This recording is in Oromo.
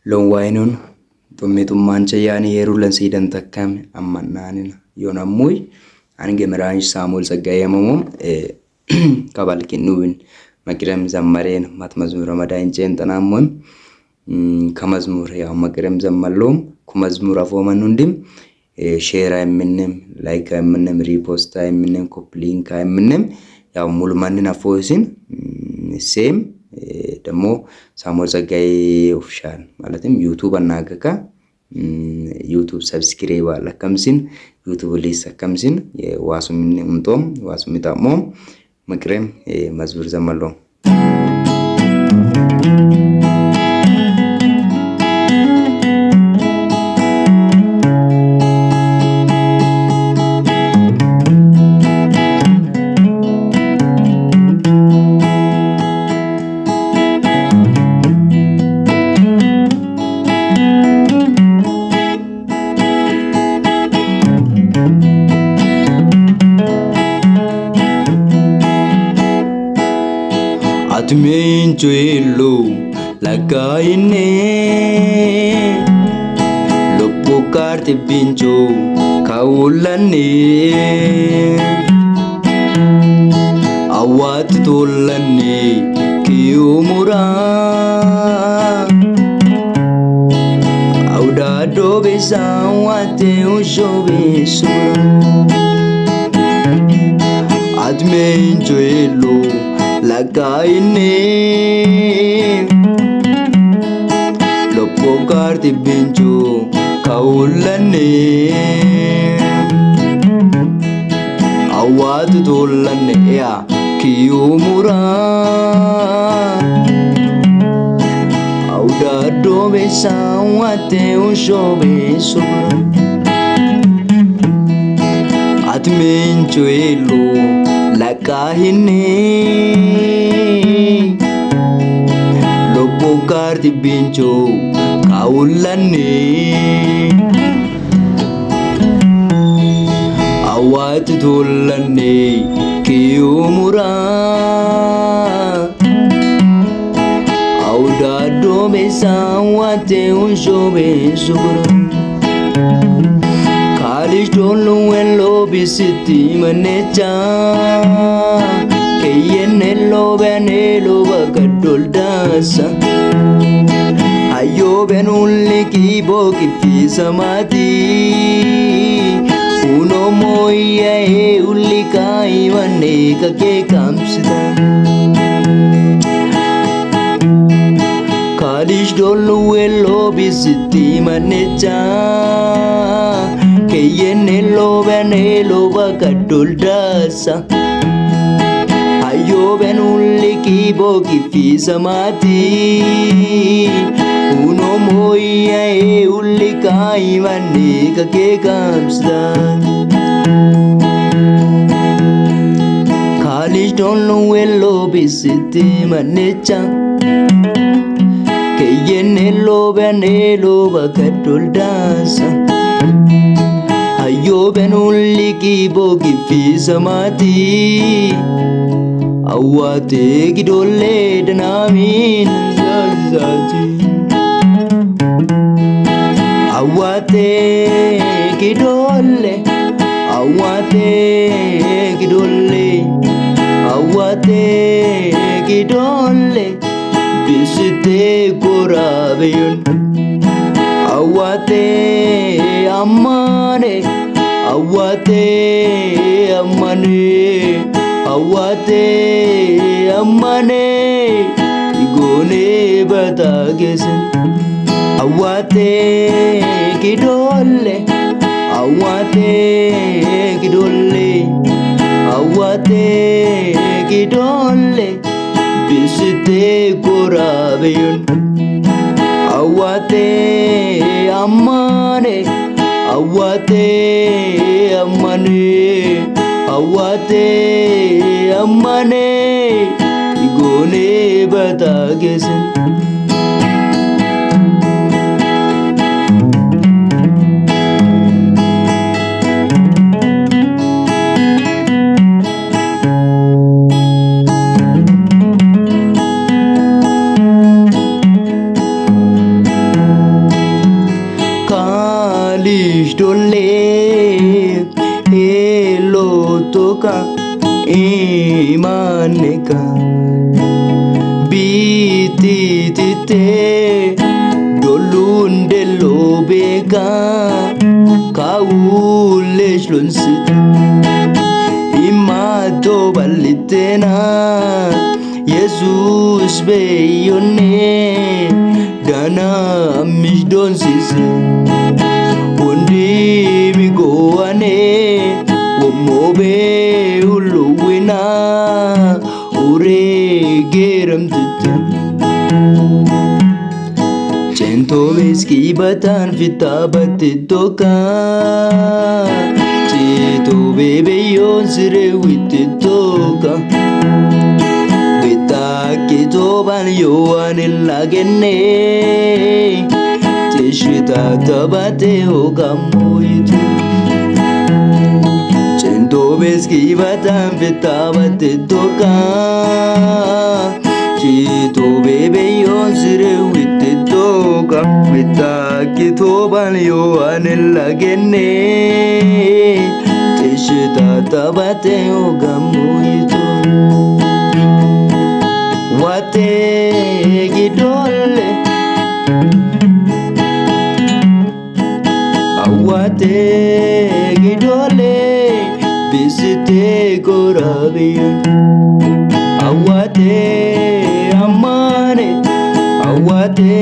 Loonwaayinoon xummitummaan chayyaanii yeeruulan siidan takkaame ammannaanina yoonammuy ange miraanሽ ሳሙኤል ጸጋዬ መሞም ከባል ኪኑብን መቅረም ዘመሬን ማትመዝሙር መዳይን ጨንጠናሞም ከመዝሙር ያው መቅረም ዘመሎም ከመዝሙር አፎመን እንዲም ሼር አይምንም ላይክ አይምንም ሪፖስት አይምንም ኮፕሊንክ አይምንም ያው ሙሉ ማንና ፎሲን ሴም ደሞ ሳሙኤል ጸጋዬ ኦፊሻል ማለትም ዩቲዩብ አናገካ ዩቲዩብ ሰብስክራይብ አለከምሲን ዩቲዩብ ሊስ አከምሲን የዋሱም እንቶም ዋሱም ይጣሞም መቅረም መዝሙር ዘመሎ Atmenchuelo lagaine lopokarte bincho kaulane awat tolane kiumura auda dobe sawate ushobe sura Atmenchuelo lagaine lopokarte bincho kaulane awat tolane ya kiumura auda dobe sawate ushobe sura Atmenchuelo lagaine lopokarte bincho kaulane awat tolane kiumura auda dobe sawate ushobe sura Kalish dolu elo bisiti manecha Keyenelo benelo bagadol dasa Ayo benulli kibo kifisa mati Uno moya ulli kai maneka ke kamsida Kalish dolu elo bisiti manecha Keyenelo benelo bagadol dasa Ayo benulli kibo kifisa mati Uno moya ulli kai manika ke kamsda Kalish dolu elo bisiti manecha Keyenelo benelo bagadol dasa Ayo benulli kibo kifisa mati Awate gidolle danamin zazati Awate gidolle Awate gidolle Awate gidolle Bisite korabeyon Awate ammane Awate ammane Awate ammane igone batagesen Awate gidolle Awate gidolle Awate gidolle bisite korabeyon Awate ammane Awate ammane Awate ammane igone batagesen toka imaneka bititite dolunde lobeka kaule shlonsi imato balitena Jesus beyone dana mishdon sisi undi migoane womobe uluwina ure geram tutu cento veski batan fita batitoka cito bebe yon sire wititoka vita kito ban yoan lagene tishita tabate ogamoitu cento veski batan fita batitoka cito bebe yon sire wititoka vita kito ban yoan lagene tishita tabate ogamoitu wate gidole awate gidole bisite korabiyan awate amane awate